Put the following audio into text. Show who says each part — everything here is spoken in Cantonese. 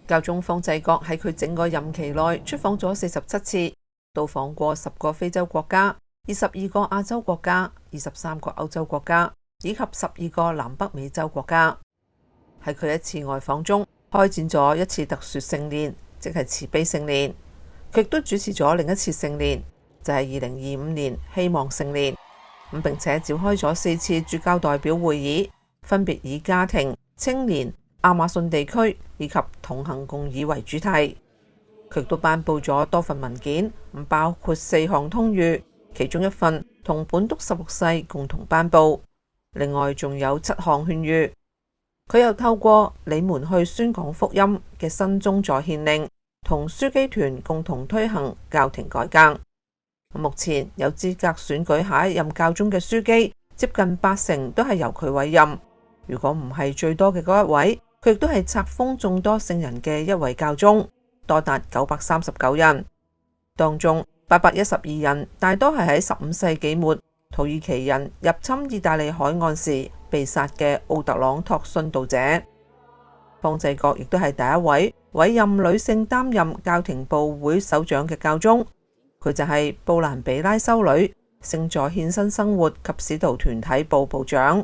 Speaker 1: 教宗方濟各喺佢整個任期內出訪咗47次，到訪過10個非洲國家、22個亞洲國家、23個歐洲國家以及12個南北美洲國家。喺佢一次外訪中，開展咗一次特殊聖年，即係慈悲聖年。佢亦都主持咗另一次聖年，就係2025年希望聖年。並且召開咗4次主教代表會議，分別以家庭、青年、亞馬遜地區以及同行共議為主題。佢亦都頒布咗多份文件，包括4項通諭，其中1份同本篤16世共同頒布，另外仲有7項勸諭。佢又透過你們去宣講福音嘅新宗座憲令，同樞機團共同推行教廷改革。目前有資格選舉下一任教宗嘅樞機，接近80%都係由佢委任。如果唔係最多嘅嗰一位，佢亦都係冊封眾多聖人嘅一位教宗，多達939人。當中812人大多係喺15世紀末土耳其人入侵意大利海岸時被殺嘅奧特朗托殉道者。方濟各亦都係第一位委任女性擔任教廷部會首長嘅教宗。佢就係布蘭比拉修女，聖座獻身生活及使徒團體部部長。